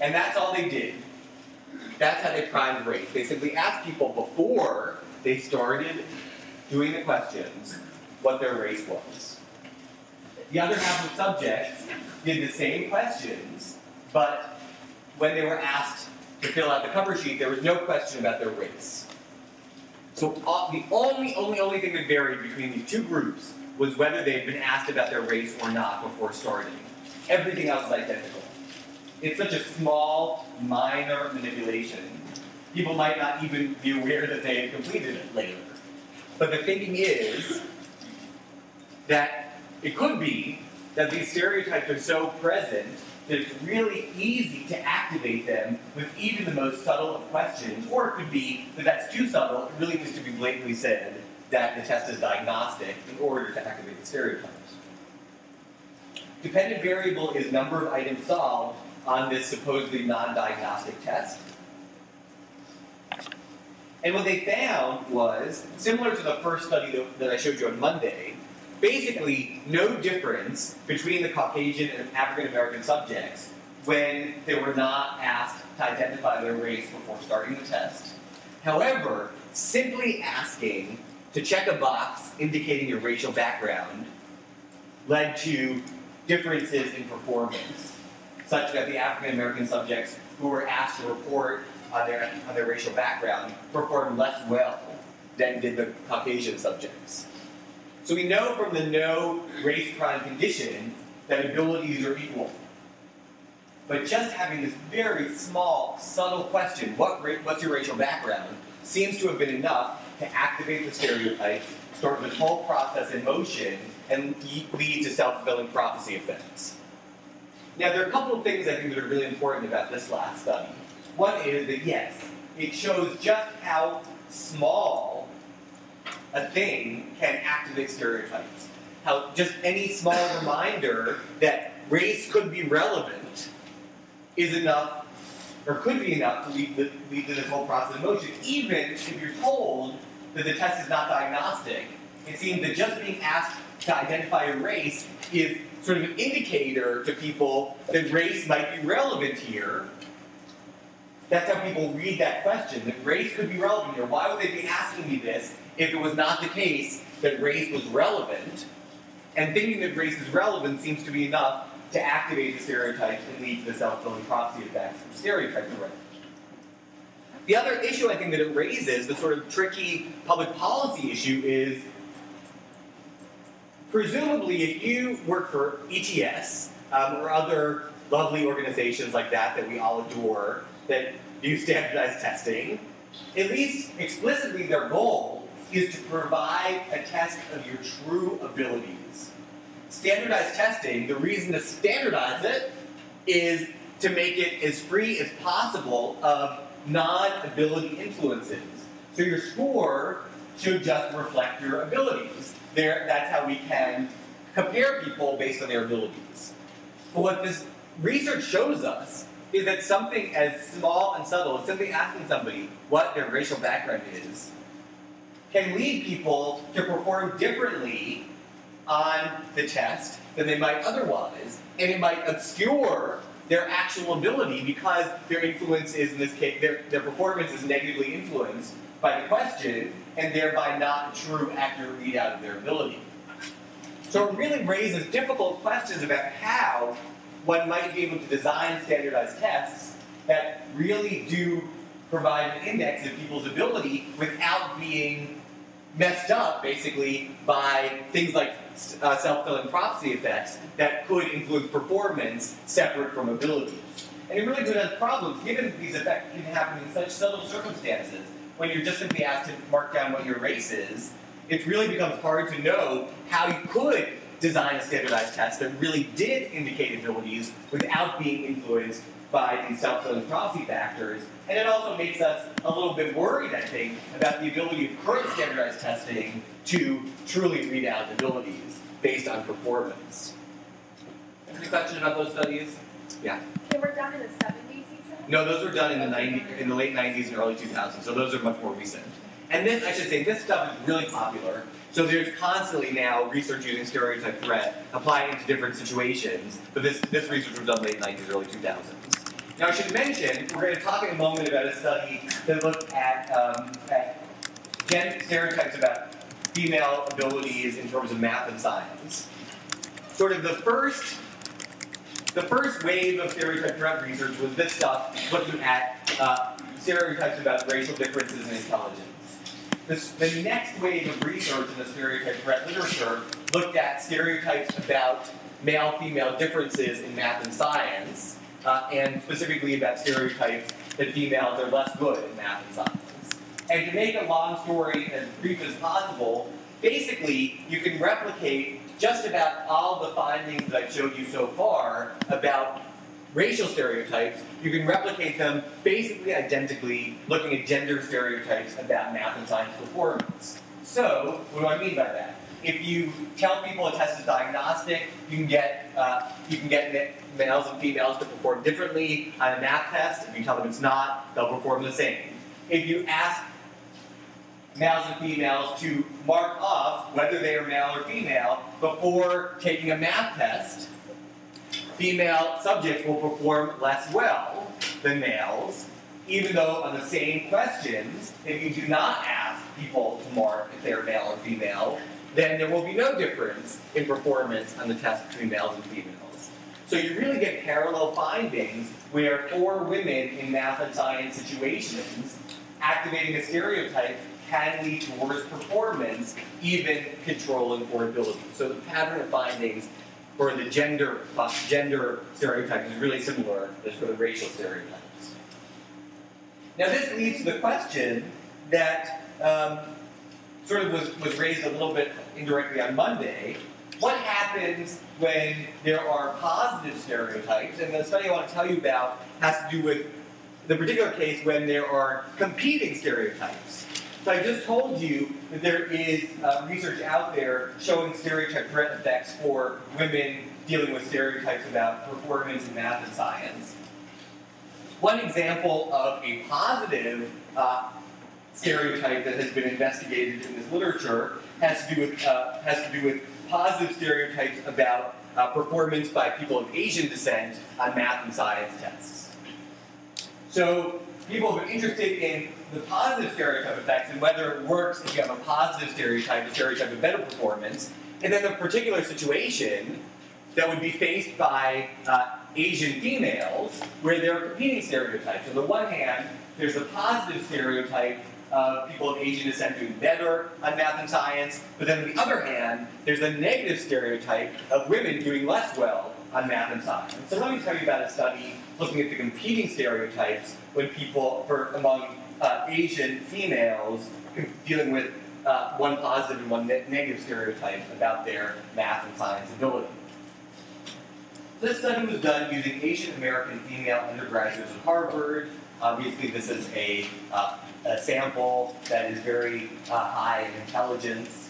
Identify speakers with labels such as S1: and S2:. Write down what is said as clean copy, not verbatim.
S1: And that's all they did. That's how they primed race. They simply asked people before they started doing the questions what their race was. The other half of subjects did the same questions, but when they were asked to fill out the cover sheet, there was no question about their race. So the only thing that varied between these two groups was whether they'd been asked about their race or not before starting. Everything else is identical. It's such a small, minor manipulation. People might not even be aware that they had completed it later. But the thinking is that it could be that these stereotypes are so present that it's really easy to activate them with even the most subtle of questions, or it could be that that's too subtle, it really needs to be blatantly said that the test is diagnostic in order to activate the stereotypes. Dependent variable is number of items solved on this supposedly non-diagnostic test. And what they found was, similar to the first study that I showed you on Monday, basically no difference between the Caucasian and African American subjects when they were not asked to identify their race before starting the test. However, simply asking to check a box indicating your racial background led to differences in performance, such that the African American subjects who were asked to report on their racial background performed less well than did the Caucasian subjects. So we know from the no race prime condition that abilities are equal. But just having this very small, subtle question, what's your racial background, seems to have been enough to activate the stereotypes, start this whole process in motion, and lead to self-fulfilling prophecy effects. Now, there are a couple of things I think that are really important about this last study. One is that, yes, it shows just how small a thing can activate stereotypes. How just any small reminder that race could be relevant is enough, or could be enough, to lead to this whole process in motion. Even if you're told that the test is not diagnostic, it seems that just being asked to identify a race is sort of an indicator to people that race might be relevant here. That's how people read that question, that race could be relevant here. Why would they be asking me this if it was not the case that race was relevant? And thinking that race is relevant seems to be enough to activate the stereotypes and lead to the self-fulfilling prophecy effects of stereotype range. The other issue I think that it raises, the sort of tricky public policy issue, is presumably if you work for ETS or other lovely organizations like that we all adore, that do standardized testing, at least explicitly their goal is to provide a test of your true abilities. Standardized testing, the reason to standardize it is to make it as free as possible of non-ability influences. So your score should just reflect your abilities. That's how we can compare people based on their abilities. But what this research shows us is that something as small and subtle as simply asking somebody what their racial background is can lead people to perform differently on the test than they might otherwise, and it might obscure their actual ability because their influence is, in this case, their performance is negatively influenced by the question, and thereby not a true, accurate readout of their ability. So it really raises difficult questions about how one might be able to design standardized tests that really do provide an index of people's ability without being messed up, basically, by things like self-fulfilling prophecy effects that could influence performance separate from abilities. And it really presents problems, given that these effects can happen in such subtle circumstances. When you're just simply asked to mark down what your race is, it really becomes hard to know how you could design a standardized test that really did indicate abilities without being influenced by these self-fulfilling prophecy factors. And it also makes us a little bit worried, I think, about the ability of current standardized testing to truly read out abilities based on performance. Any questions about those studies? Yeah?
S2: They were done in the 70s, you said?
S1: No, those were done in the late 90s and early 2000s, so those are much more recent. And this, I should say, this stuff is really popular. So there's constantly now research using stereotype threat, applying it to different situations. But this research was done late 90s, early 2000s. Now I should mention, we're going to talk in a moment about a study that looked at stereotypes about female abilities in terms of math and science. Sort of the first wave of stereotype research was this stuff looking at stereotypes about racial differences in intelligence. The next wave of research in the stereotype threat literature looked at stereotypes about male-female differences in math and science, and specifically about stereotypes that females are less good at math and science. And to make a long story as brief as possible, basically you can replicate just about all the findings that I've showed you so far about racial stereotypes. You can replicate them basically identically, looking at gender stereotypes about math and science performance. So, what do I mean by that? If you tell people a test is diagnostic, you can get males and females to perform differently on a math test. If you tell them it's not, they'll perform the same. If you ask males and females to mark off whether they are male or female before taking a math test, female subjects will perform less well than males, even though on the same questions, if you do not ask people to mark if they're male or female, then there will be no difference in performance on the test between males and females. So you really get parallel findings where for women in math and science situations, activating a stereotype can lead to worse performance, even controlling for ability. So the pattern of findings for the gender stereotype is really similar as for the racial stereotypes. Now this leads to the question that sort of was raised a little bit indirectly on Monday. What happens when there are positive stereotypes? And the study I want to tell you about has to do with the particular case when there are competing stereotypes. So I just told you that there is research out there showing stereotype threat effects for women dealing with stereotypes about performance in math and science. One example of a positive stereotype that has been investigated in this literature has to do with positive stereotypes about performance by people of Asian descent on math and science tests. So people have been interested in the positive stereotype effects and whether it works if you have a positive stereotype, a stereotype of better performance, and then the particular situation that would be faced by Asian females where there are competing stereotypes. On the one hand, there's a positive stereotype of people of Asian descent doing better on math and science, but then on the other hand, there's a negative stereotype of women doing less well on math and science. So let me tell you about a study looking at the competing stereotypes when people, among Asian females dealing with one positive and one negative stereotype about their math and science ability. This study was done using Asian American female undergraduates at Harvard. Obviously, this is a sample that is very high in intelligence.